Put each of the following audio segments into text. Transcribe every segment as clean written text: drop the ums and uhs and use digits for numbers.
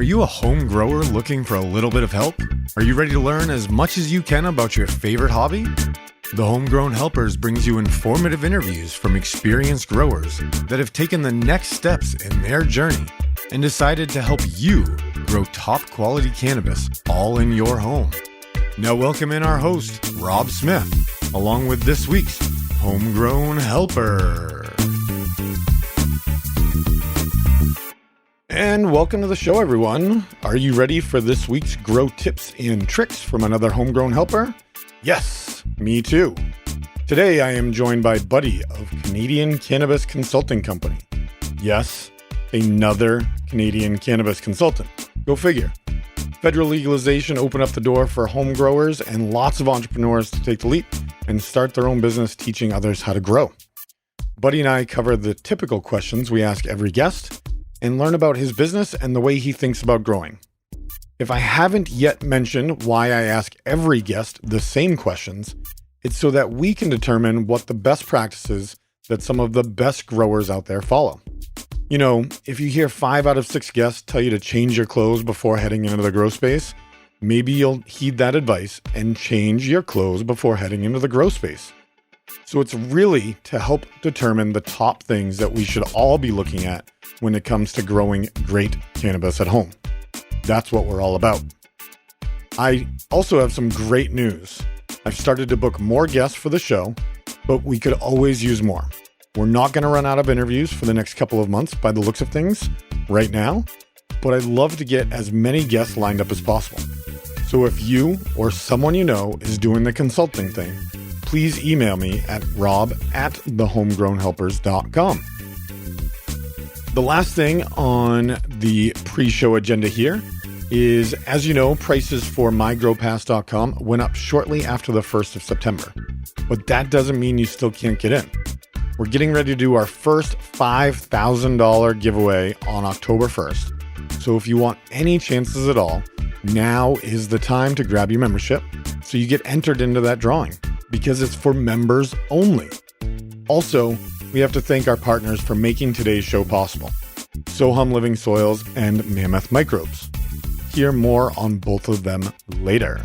Are you a home grower looking for a little bit of help? Are you ready to learn as much as you can about your favorite hobby? The Homegrown Helpers brings you informative interviews from experienced growers that have taken the next steps in their journey and decided to help you grow top quality cannabis all in your home. Now welcome in our host, Rob Smith, along with this week's Homegrown Helper. And welcome to the show, everyone. Are you ready for this week's grow tips and tricks from another Homegrown Helper? Yes, me too. Today I am joined by Buddy of Canadian Cannabis Consulting Company. Yes, another Canadian cannabis consultant. Go figure. Federal legalization opened up the door for home growers and lots of entrepreneurs to take the leap and start their own business teaching others how to grow. Buddy and I cover the typical questions we ask every guest and learn about his business and the way he thinks about growing. If I haven't yet mentioned why I ask every guest the same questions, it's so that we can determine what the best practices that some of the best growers out there follow. You know, if you hear 5 out of 6 guests tell you to change your clothes before heading into the grow space, maybe you'll heed that advice and change your clothes before heading into the grow space. So it's really to help determine the top things that we should all be looking at when it comes to growing great cannabis at home. That's what we're all about. I also have some great news. I've started to book more guests for the show, but we could always use more. We're not going to run out of interviews for the next couple of months by the looks of things right now, but I'd love to get as many guests lined up as possible. So if you or someone you know is doing the consulting thing, please email me at rob@thehomegrownhelpers.com. The last thing on the pre-show agenda here is, as you know, prices for mygrowpass.com went up shortly after the 1st of September. But that doesn't mean you still can't get in. We're getting ready to do our first $5,000 giveaway on October 1st. So if you want any chances at all, now is the time to grab your membership so you get entered into that drawing, because it's for members only. Also, we have to thank our partners for making today's show possible: Sohum Living Soils and Mammoth Microbes. Hear more on both of them later.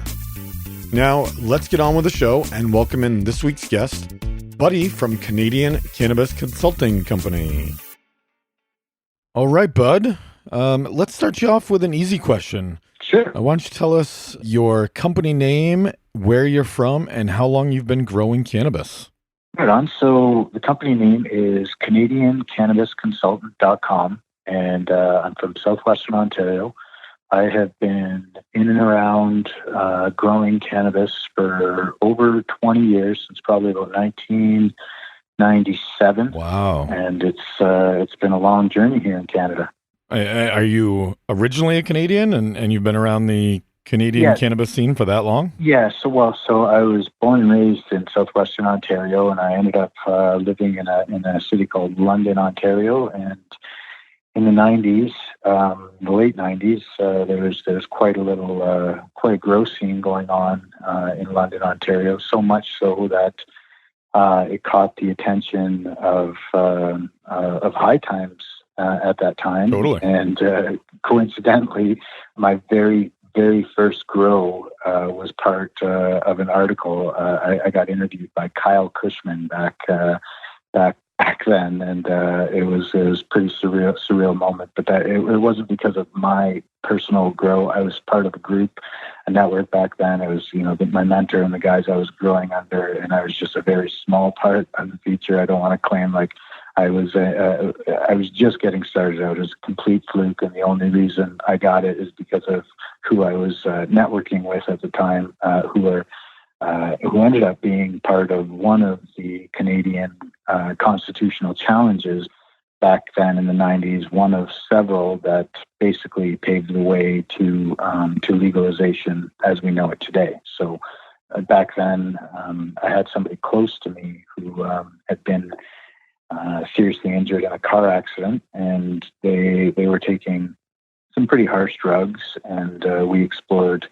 Now, let's get on with the show and welcome in this week's guest, Buddy from Canadian Cannabis Consulting Company. All right, Bud. Let's start you off with an easy question. Sure. Why don't you tell us your company name, where you're from, and how long you've been growing cannabis? Right on. So the company name is CanadianCannabisConsultant.com, and I'm from Southwestern Ontario. I have been in and around growing cannabis for over 20 years, since probably about 1997. Wow. And it's been a long journey here in Canada. Are you originally a Canadian and you've been around the Canadian cannabis scene for that long? Yeah, so I was born and raised in Southwestern Ontario, and I ended up living in a city called London, Ontario. And in the 90s, the late 90s, there was quite a grow scene going on in London, Ontario. So much so that it caught the attention of High Times at that time. Totally. And coincidentally, my very first grow was part of an article. I got interviewed by Kyle Cushman back then, and it was a pretty surreal moment. But it wasn't because of my personal grow. I was part of a group, a network back then. It was my mentor and the guys I was growing under, and I was just a very small part of the feature. I don't want to claim like I was just getting started out. It was a complete fluke, and the only reason I got it is because of who I was networking with at the time, who ended up being part of one of the Canadian constitutional challenges back then in the 90s, one of several that basically paved the way to legalization as we know it today. So back then, I had somebody close to me who had been seriously injured in a car accident, and they were taking some pretty harsh drugs, and we explored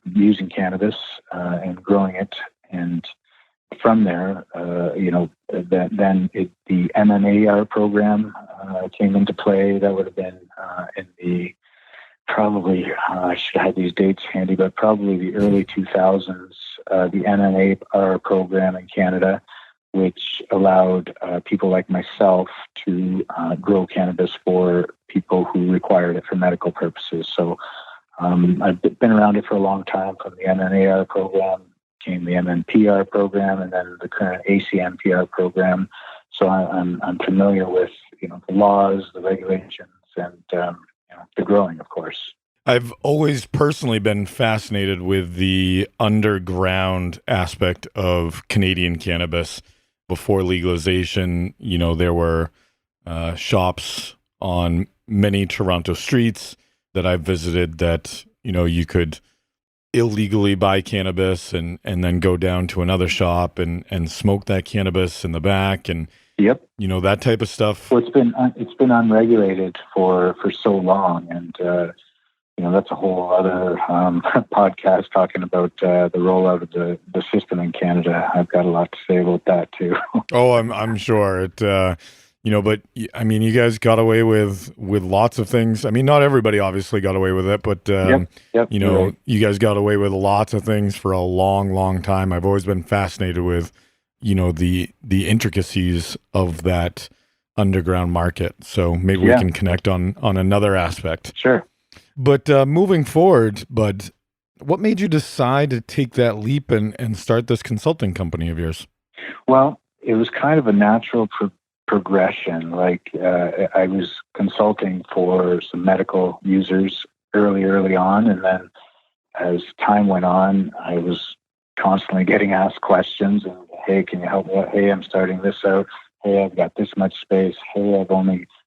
using cannabis and growing it. And from there, the MMAR program came into play. That would have been in the probably, I should have these dates handy, but probably the early 2000s, the NNAR program in Canada, which allowed people like myself to grow cannabis for people who required it for medical purposes. So I've been around it for a long time. From the NNAR program came the MNPR program, and then the current ACNPR program. So I'm familiar with the laws, the regulations, and the growing, of course. I've always personally been fascinated with the underground aspect of Canadian cannabis. Before legalization, there were shops on many Toronto streets that I've visited that, you could illegally buy cannabis and then go down to another shop and smoke that cannabis in the back and, Yep. That type of stuff. Well, it's been unregulated for so long. And, that's a whole other podcast talking about the rollout of the system in Canada. I've got a lot to say about that too. Oh, I'm sure it. But I mean, you guys got away with lots of things. I mean, not everybody obviously got away with it, but Yep, right. You guys got away with lots of things for a long, long time. I've always been fascinated with, the intricacies of that underground market. So maybe we can connect on another aspect. Sure. But moving forward, Bud, what made you decide to take that leap and start this consulting company of yours? Well, it was kind of a natural progression. Like I was consulting for some medical users early on, and then as time went on, I was constantly getting asked questions. And hey, can you help me? Hey, I'm starting this out. Hey, I've got this much space. Hey,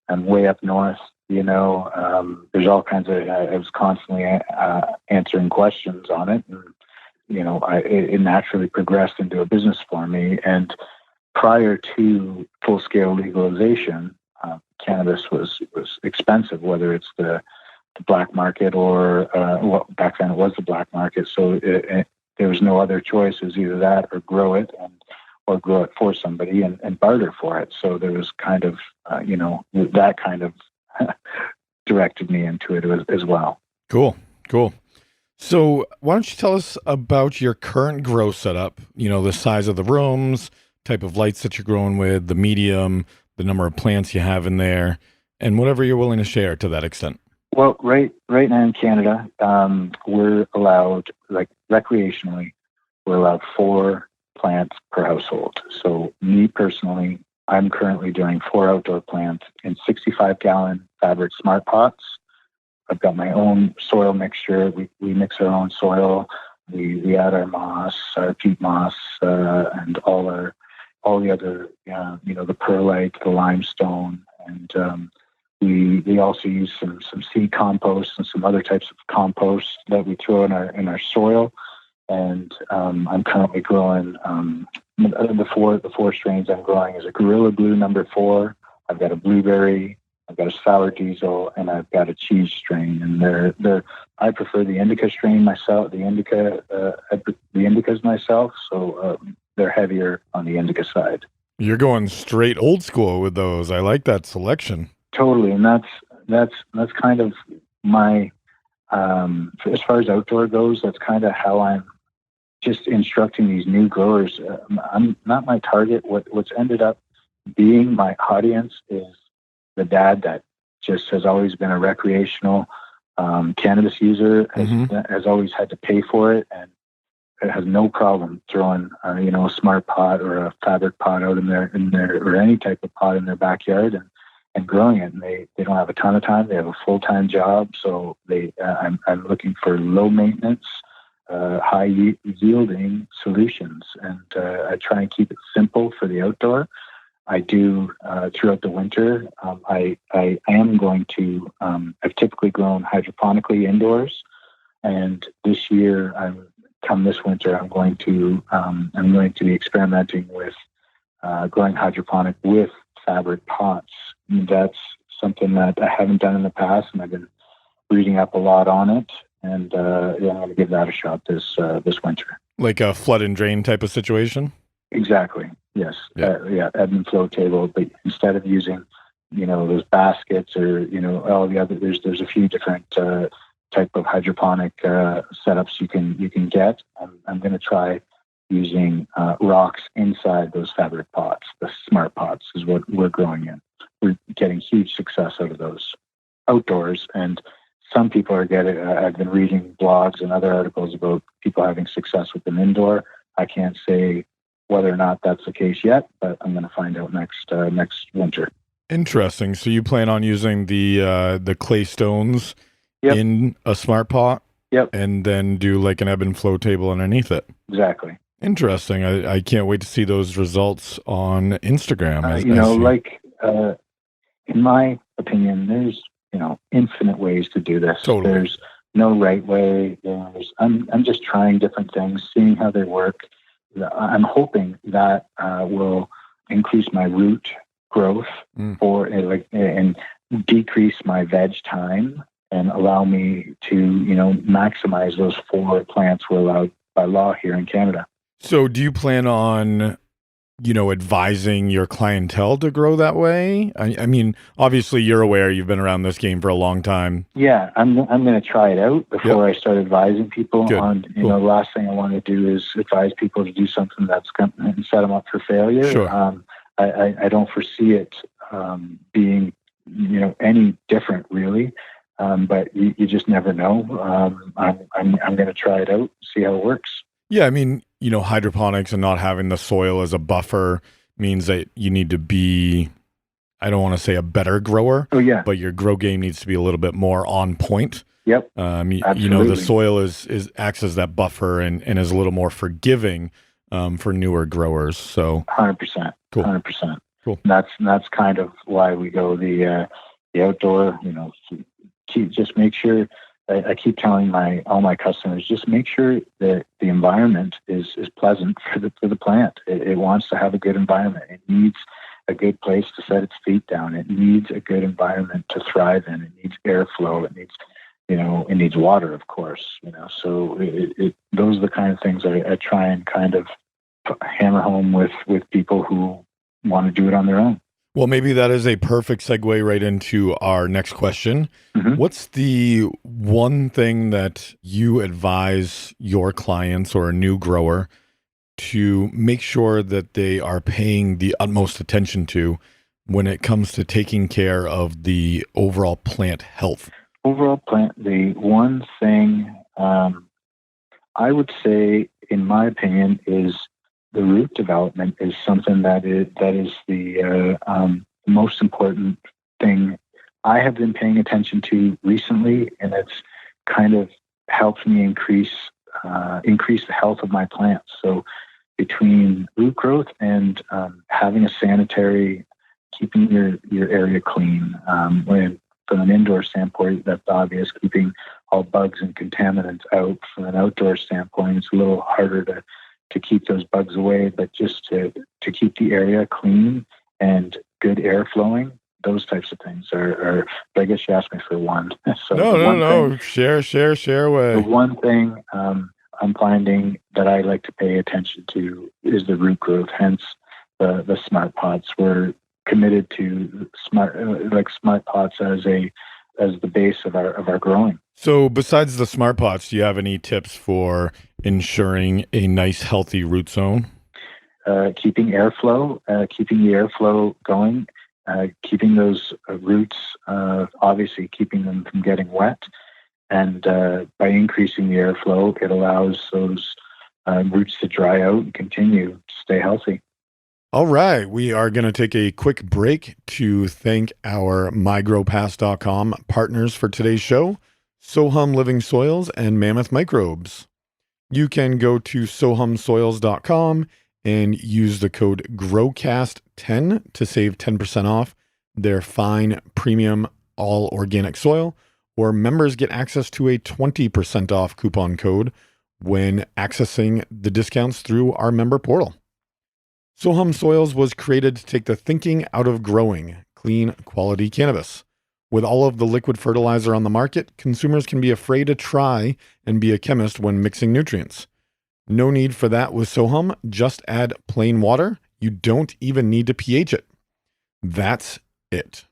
I'm way up north. There's all kinds of. I was constantly answering questions on it, and it naturally progressed into a business for me. And prior to full-scale legalization, cannabis was expensive, whether it's the black market or back then it was the black market. So there was no other choice. It was either that or grow it or grow it for somebody and barter for it. So there was kind of, that kind of directed me into it as well. Cool. So why don't you tell us about your current grow setup, the size of the rooms, type of lights that you're growing with, the medium, the number of plants you have in there, and whatever you're willing to share to that extent. Well, right now in Canada, we're allowed, like recreationally, we're allowed 4 plants per household. So me personally, I'm currently doing 4 outdoor plants in 65-gallon fabric smart pots. I've got my own soil mixture. We mix our own soil. We add our moss, our peat moss, and all the other, the perlite, the limestone, and we also use some seed compost and some other types of compost that we throw in our soil. And I'm currently growing the 4 strains I'm growing is a Gorilla Glue number 4. I've got a blueberry, I've got a sour diesel, and I've got a cheese strain. And I prefer the indica strain myself. The indicas myself, so they're heavier on the indica side. You're going straight old school with those. I like that selection. Totally, and that's kind of my as far as outdoor goes. That's kind of how I'm just instructing these new growers. I'm not my target. What's ended up being my audience is the dad that just has always been a recreational cannabis user, has always had to pay for it, and it has no problem throwing a smart pot or a fabric pot out in their or any type of pot in their backyard and growing it. And they don't have a ton of time. They have a full-time job, so I'm looking for low maintenance, high yielding solutions, and I try and keep it simple for the outdoor. I do throughout the winter. I am going to. I've typically grown hydroponically indoors, and this year, come this winter, I'm going to be experimenting with growing hydroponic with fabric pots. And that's something that I haven't done in the past, and I've been reading up a lot on it. And I'm going to give that a shot this winter. Like a flood and drain type of situation? Exactly. Yes. Yeah. Ebb and flow table, but instead of using, those baskets or, all the other, there's a few different type of hydroponic setups you can get. I'm going to try using rocks inside those fabric pots. The smart pots is what we're growing in. We're getting huge success out of those outdoors, and some people are getting. I've been reading blogs and other articles about people having success with them indoor. I can't say whether or not that's the case yet, but I'm going to find out next winter. Interesting. So you plan on using the clay stones in a smart pot? Yep. And then do like an ebb and flow table underneath it? Exactly. Interesting. I can't wait to see those results on Instagram. In my opinion, there's infinite ways to do this. Totally. There's no right way. I'm just trying different things, seeing how they work. I'm hoping that will increase my root growth and decrease my veg time and allow me to maximize those 4 plants we're allowed by law here in Canada. So do you plan on advising your clientele to grow that way? I mean, obviously you're aware, you've been around this game for a long time. Yeah, I'm going to try it out before I start advising people. Good. The last thing I want to do is advise people to do something that's going to set them up for failure. Sure. I don't foresee it being, any different really. But you just never know. I'm going to try it out, see how it works. Yeah, I mean, hydroponics and not having the soil as a buffer means that you need to be, I don't want to say a better grower. Oh, yeah. But your grow game needs to be a little bit more on point. Yep. The soil acts as that buffer and is a little more forgiving for newer growers. So 100%. Cool. 100%. Cool. And that's kind of why we go the outdoor, just make sure. I keep telling all my customers, just make sure that the environment is pleasant for the plant. It wants to have a good environment. It needs a good place to set its feet down. It needs a good environment to thrive in. It needs airflow. It needs water, of course. So those are the kind of things I try and kind of hammer home with people who want to do it on their own. Well, maybe that is a perfect segue right into our next question. Mm-hmm. What's the one thing that you advise your clients or a new grower to make sure that they are paying the utmost attention to when it comes to taking care of the overall plant health? The one thing I would say, in my opinion, is the root development is something that is the most important thing I have been paying attention to recently, and it's kind of helped me increase the health of my plants. So between root growth and having a sanitary, keeping your area clean, from an indoor standpoint, that's obvious, keeping all bugs and contaminants out. From an outdoor standpoint, it's a little harder to keep those bugs away, but just to keep the area clean and good air flowing, those types of things are I guess you asked me for one. So no. Share away. The one thing I'm finding that I like to pay attention to is the root growth, hence the smart pots. We're committed to smart pots as the base of our growing. So besides the smart pots, do you have any tips for ensuring a nice, healthy root zone? Keeping the airflow going, keeping those roots, obviously keeping them from getting wet. And by increasing the airflow, it allows those roots to dry out and continue to stay healthy. All right. We are going to take a quick break to thank our mygrowpass.com partners for today's show, Sohum Living Soils and Mammoth Microbes. You can go to sohumsoils.com and use the code GROWCAST10 to save 10% off their fine premium all organic soil, or members get access to a 20% off coupon code when accessing the discounts through our member portal. Sohum Soils was created to take the thinking out of growing clean, quality cannabis. With all of the liquid fertilizer on the market, consumers can be afraid to try and be a chemist when mixing nutrients. No need for that with Sohum. Just add plain water. You don't even need to pH it. That's it.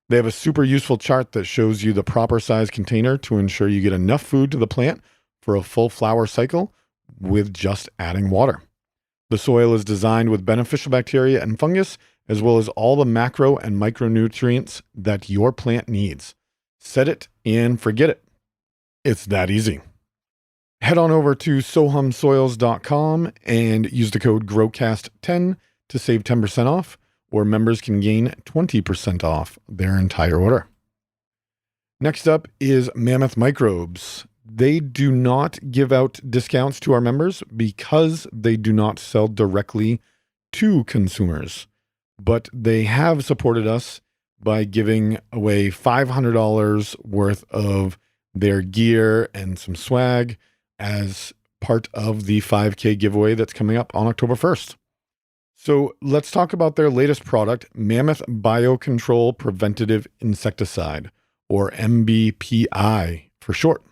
They have a super useful chart that shows you the proper size container to ensure you get enough food to the plant for a full flower cycle with just adding water. The soil is designed with beneficial bacteria and fungus, as well as all the macro and micronutrients that your plant needs. Set it and forget it. It's that easy. Head on over to sohumsoils.com and use the code GROWCAST10 to save 10% off, or members can gain 20% off their entire order. Next up is Mammoth Microbes. They do not give out discounts to our members because they do not sell directly to consumers, but they have supported us by giving away $500 worth of their gear and some swag as part of the 5K giveaway that's coming up on October 1st. So let's talk about their latest product, Mammoth Biocontrol Preventative Insecticide, or MBPI for short.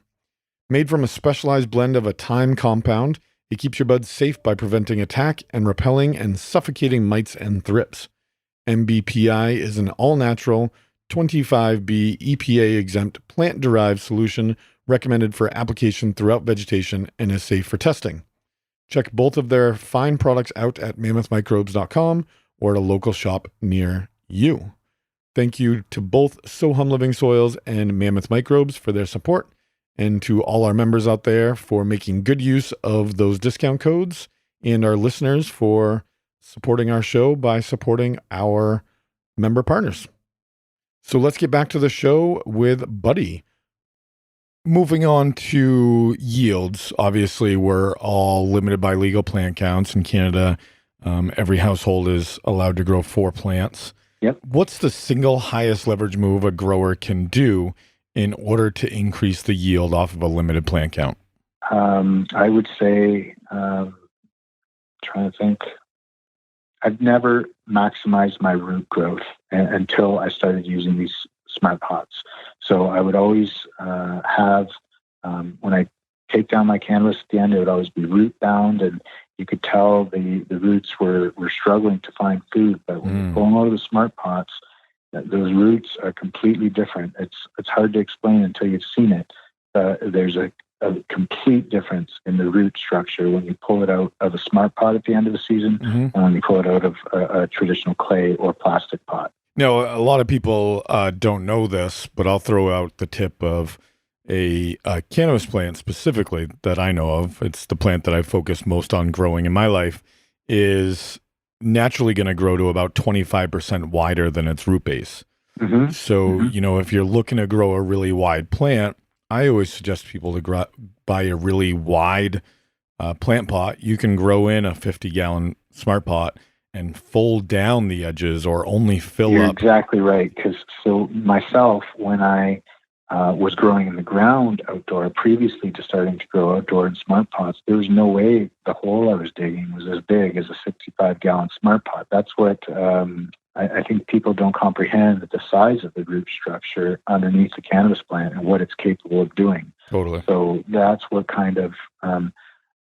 Made from a specialized blend of a thyme compound, it keeps your buds safe by preventing attack and repelling and suffocating mites and thrips. MBPI is an all-natural, 25B EPA-exempt plant-derived solution recommended for application throughout vegetation and is safe for testing. Check both of their fine products out at mammothmicrobes.com or at a local shop near you. Thank you to both Sohum Living Soils and Mammoth Microbes for their support, and to all our members out there for making good use of those discount codes, and our listeners for supporting our show by supporting our member partners. So let's get back to the show with Buddy. Moving on to yields. Obviously, we're all limited by legal plant counts in Canada. Every household is allowed to grow 4 plants. Yep. What's the single highest leverage move a grower can do in order to increase the yield off of a limited plant count? I would say, trying to think, I've never maximized my root growth until I started using these smart pots. So I would always have, when I take down my cannabis at the end, it would always be root bound, and you could tell the roots were struggling to find food. But when you pull them out of the smart pots, those roots are completely different. It's hard to explain until you've seen it. There's a complete difference in the root structure when you pull it out of a smart pot at the end of the season and when you pull it out of a traditional clay or plastic pot. Now, a lot of people don't know this, but I'll throw out the tip of a cannabis plant specifically that I know of. It's the plant that I focus most on growing in my life, is naturally going to grow to about 25% wider than its root base. So, if you're looking to grow a really wide plant, I always suggest people to buy a really wide plant pot. You can grow in a 50-gallon smart pot and fold down the edges or only fill You're up. Exactly right. So myself, when I was growing in the ground outdoor, previously to starting to grow outdoor in smart pots, there was no way the hole I was digging was as big as a 65-gallon smart pot. That's what I think people don't comprehend, the size of the root structure underneath the cannabis plant and what it's capable of doing. Totally. So that's what kind of,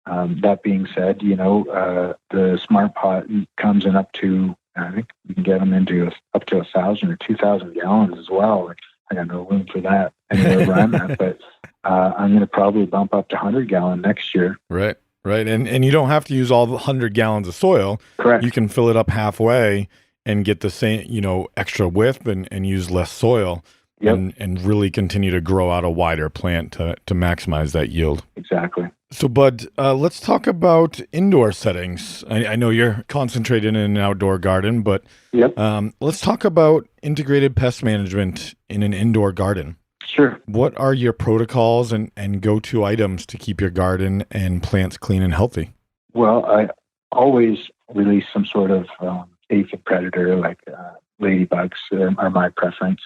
that being said, the smart pot comes in up to, I think you can get them into up to 1,000 or 2,000 gallons as well. I got no room for that anywhere where I'm at, but I'm going to probably bump up to 100-gallon next year. Right. And you don't have to use all the 100 gallons of soil. Correct. You can fill it up halfway and get the same, extra width and use less soil. Yep. And really continue to grow out a wider plant to maximize that yield. Exactly. So, Bud, let's talk about indoor settings. I know you're concentrated in an outdoor garden, but yep. Let's talk about integrated pest management in an indoor garden. Sure. What are your protocols and go-to items to keep your garden and plants clean and healthy? Well, I always release some sort of aphid predator, like ladybugs are my preference.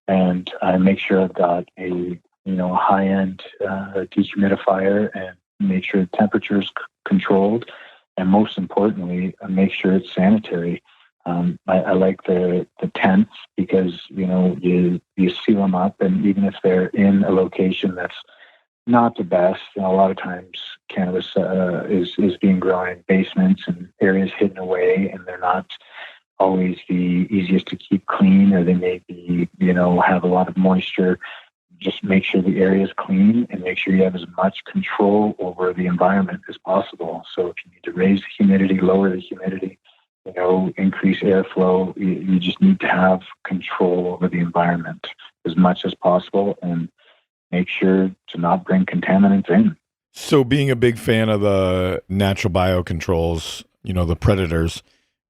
And I make sure I've got a high-end dehumidifier and make sure the temperature is controlled. And most importantly, make sure it's sanitary. I like the tents because, you seal them up, and even if they're in a location that's not the best, a lot of times cannabis is being grown in basements and areas hidden away, and they're not always the easiest to keep clean, or they may be, have a lot of moisture. Just make sure the area is clean and make sure you have as much control over the environment as possible. So if you need to raise the humidity, lower the humidity, increase airflow, you just need to have control over the environment as much as possible and make sure to not bring contaminants in. So being a big fan of the natural biocontrols, the predators,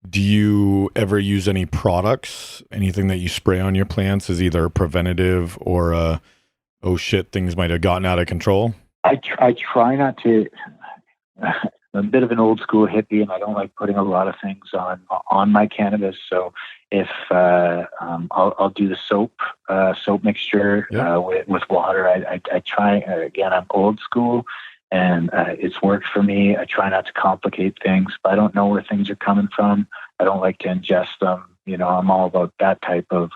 do you ever use any products, anything that you spray on your plants is either preventative or, oh shit, things might have gotten out of control? I try not to. I'm a bit of an old school hippie, and I don't like putting a lot of things on my cannabis. So if I'll do the soap mixture with water. I try again. I'm old school, and it's worked for me. I try not to complicate things. If I don't know where things are coming from, I don't like to ingest them. I'm all about that type of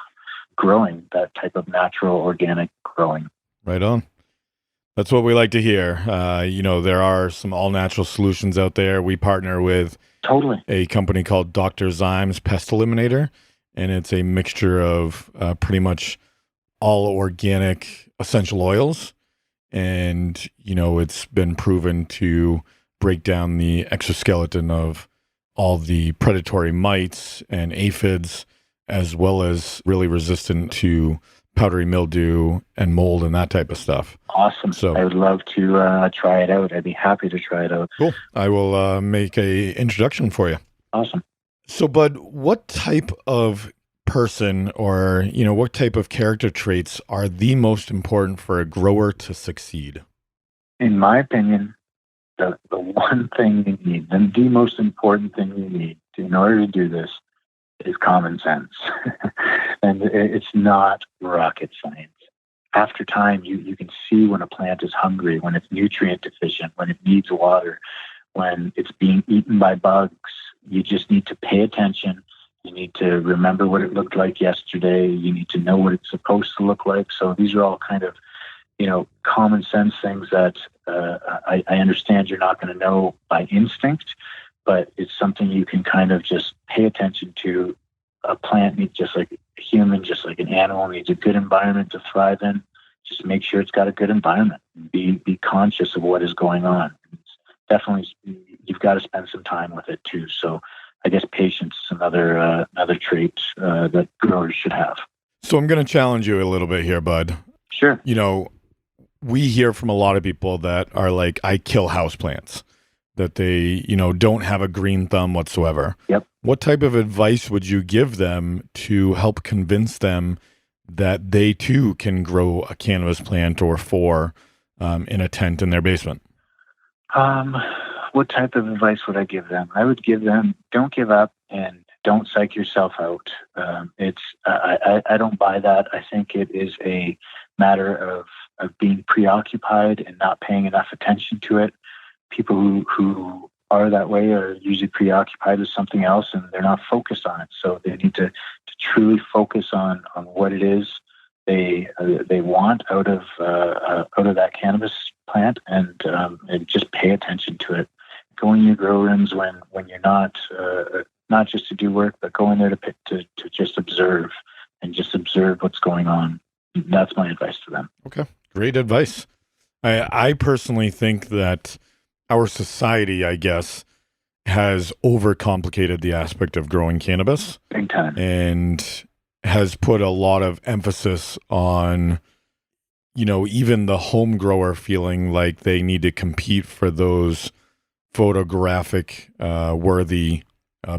growing, that type of natural organic growing. Right on. That's what we like to hear. There are some all-natural solutions out there. We partner with a company called Dr. Zyme's Pest Eliminator, and it's a mixture of pretty much all organic essential oils. And, it's been proven to break down the exoskeleton of all the predatory mites and aphids, as well as really resistant to powdery mildew and mold and that type of stuff. Awesome. So I would love to try it out. I'd be happy to try it out. Cool. I will make a introduction for you. Awesome. So, Bud, what type of person or, what type of character traits are the most important for a grower to succeed? In my opinion, the one thing you need, and the most important thing you need in order to do this is common sense. And it's not rocket science. After time, you can see when a plant is hungry, when it's nutrient deficient, when it needs water, when it's being eaten by bugs. You just need to pay attention. You need to remember what it looked like yesterday. You need to know what it's supposed to look like. So these are all kind of, common sense things that I understand you're not going to know by instinct, but it's something you can kind of just pay attention to. A plant needs, just like a human, just like an animal, needs a good environment to thrive in. Just make sure it's got a good environment. Be conscious of what is going on. It's definitely, you've got to spend some time with it too. So I guess patience is another trait that growers should have. So I'm going to challenge you a little bit here, Bud. Sure. We hear from a lot of people that are like, I kill houseplants, that they, don't have a green thumb whatsoever. Yep. What type of advice would you give them to help convince them that they too can grow a cannabis plant or four in a tent in their basement? What type of advice would I give them? I would give them, don't give up and don't psych yourself out. I don't buy that. I think it is a matter of being preoccupied and not paying enough attention to it. People who are that way are usually preoccupied with something else and they're not focused on it. So they need to truly focus on what it is they want out of that cannabis plant and just pay attention to it. Go in your grow rooms when you're not just to do work, but go in there to just observe and just observe what's going on. That's my advice to them. Okay, great advice. I personally think that our society, I guess, has overcomplicated the aspect of growing cannabis. Big time. And has put a lot of emphasis on, even the home grower feeling like they need to compete for those photographic worthy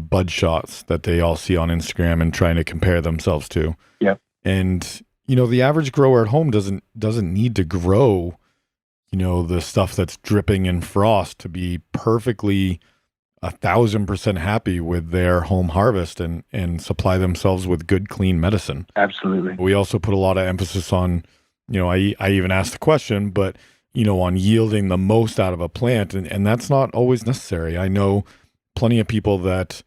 bud shots that they all see on Instagram and trying to compare themselves to. Yep. And, the average grower at home doesn't need to grow the stuff that's dripping in frost to be perfectly 1,000% happy with their home harvest and supply themselves with good, clean medicine. Absolutely. We also put a lot of emphasis on, I even asked the question, but, on yielding the most out of a plant. And that's not always necessary. I know plenty of people that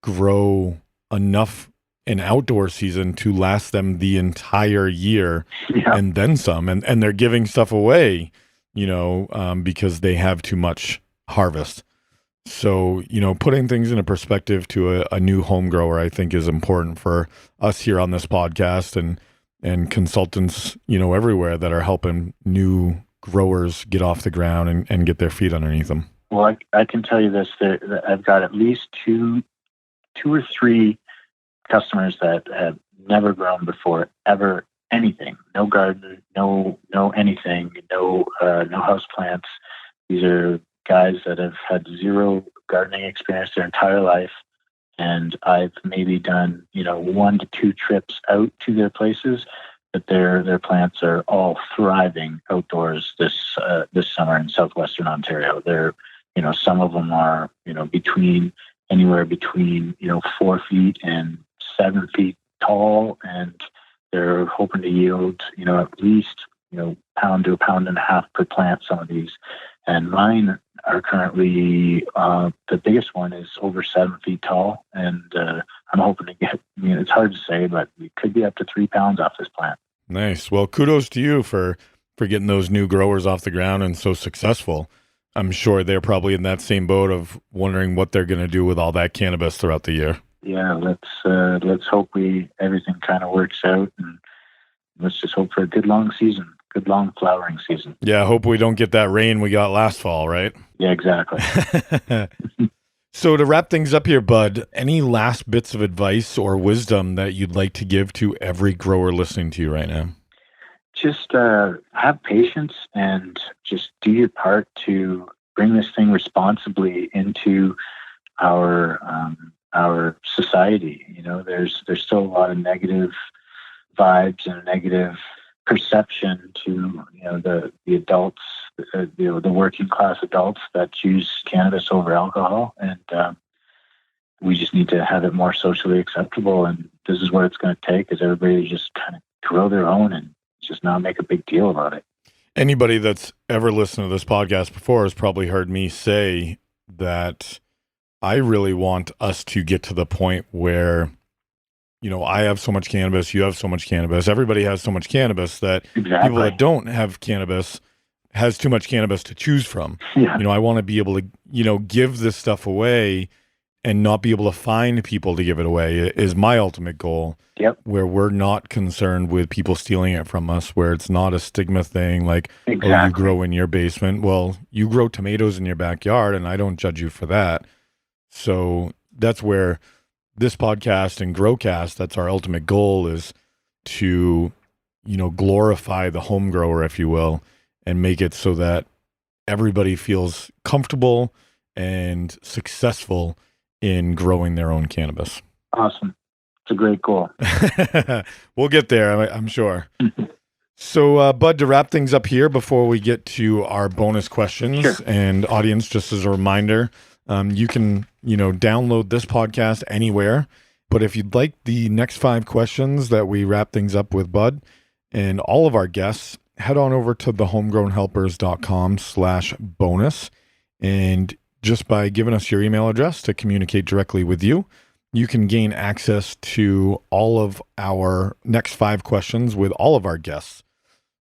grow enough in outdoor season to last them the entire year and then some, and they're giving stuff away, because they have too much harvest. So, putting things into perspective to a new home grower, I think is important for us here on this podcast and consultants, everywhere that are helping new growers get off the ground and get their feet underneath them. Well, I can tell you this, that I've got at least two or three customers that have never grown before, ever, anything. No garden, no anything, no house plants. These are guys that have had zero gardening experience their entire life. And I've maybe done, 1 to 2 trips out to their places, but their plants are all thriving outdoors this summer in southwestern Ontario. They're, some of them are, anywhere between 4 feet and 7 feet tall, and they're hoping to yield, at least, pound to a pound and a half per plant, some of these. And mine are currently, the biggest one is over 7 feet tall. And I'm hoping to get, it's hard to say, but we could be up to 3 pounds off this plant. Nice. Well, kudos to you for getting those new growers off the ground and so successful. I'm sure they're probably in that same boat of wondering what they're going to do with all that cannabis throughout the year. Yeah, let's hope everything kind of works out, and let's just hope for a good long season, good long flowering season. Yeah, I hope we don't get that rain we got last fall, right? Yeah, exactly. So to wrap things up here, Bud, any last bits of advice or wisdom that you'd like to give to every grower listening to you right now? Just have patience and just do your part to bring this thing responsibly into our society. There's still a lot of negative vibes and a negative perception to the adults, the working class adults that choose cannabis over alcohol, and we just need to have it more socially acceptable. And this is what it's going to take, is everybody just kind of grow their own and just not make a big deal about it. Anybody that's ever listened to this podcast before has probably heard me say that I really want us to get to the point where, I have so much cannabis, you have so much cannabis, everybody has so much cannabis that people that don't have cannabis has too much cannabis to choose from. Yeah. I want to be able to, give this stuff away and not be able to find people to give it away is my ultimate goal. Yep. Where we're not concerned with people stealing it from us, where it's not a stigma thing like, exactly. Oh, you grow in your basement. Well, you grow tomatoes in your backyard, and I don't judge you for that. So that's where this podcast and Growcast, that's our ultimate goal, is to, glorify the home grower, if you will, and make it so that everybody feels comfortable and successful in growing their own cannabis. Awesome. It's a great goal. We'll get there, I'm sure. So, Bud, to wrap things up here before we get to our bonus questions, sure. And audience, just as a reminder, you can, download this podcast anywhere. But if you'd like the next 5 questions that we wrap things up with Bud and all of our guests, head on over to thehomegrownhelpers.com/bonus. And just by giving us your email address to communicate directly with you, you can gain access to all of our next 5 questions with all of our guests.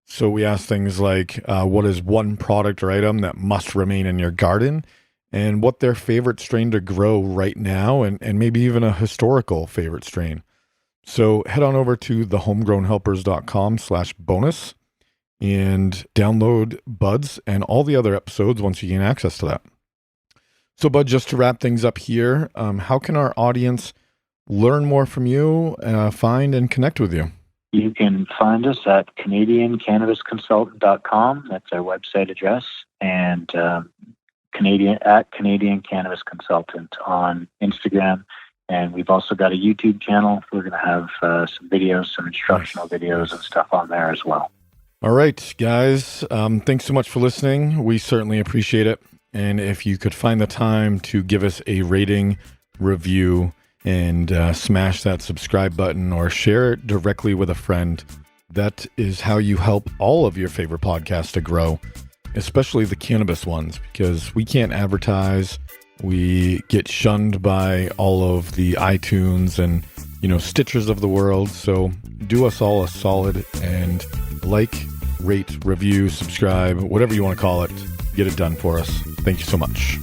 So we ask things like, what is one product or item that must remain in your garden, and what their favorite strain to grow right now, and maybe even a historical favorite strain. So head on over to thehomegrownhelpers.com/bonus and download Bud's and all the other episodes once you gain access to that. So, Bud, just to wrap things up here, how can our audience learn more from you, find and connect with you? You can find us at CanadianCannabisConsultant.com. That's our website address. And Canadian Cannabis Consultant on Instagram. And we've also got a YouTube channel. We're going to have some videos, some instructional videos and stuff on there as well. All right, guys. Thanks so much for listening. We certainly appreciate it. And if you could find the time to give us a rating, review, and smash that subscribe button or share it directly with a friend, that is how you help all of your favorite podcasts to grow, especially the cannabis ones, because we can't advertise. We get shunned by all of the iTunes and, Stitchers of the world. So do us all a solid and rate, review, subscribe, whatever you want to call it. Get it done for us. Thank you so much.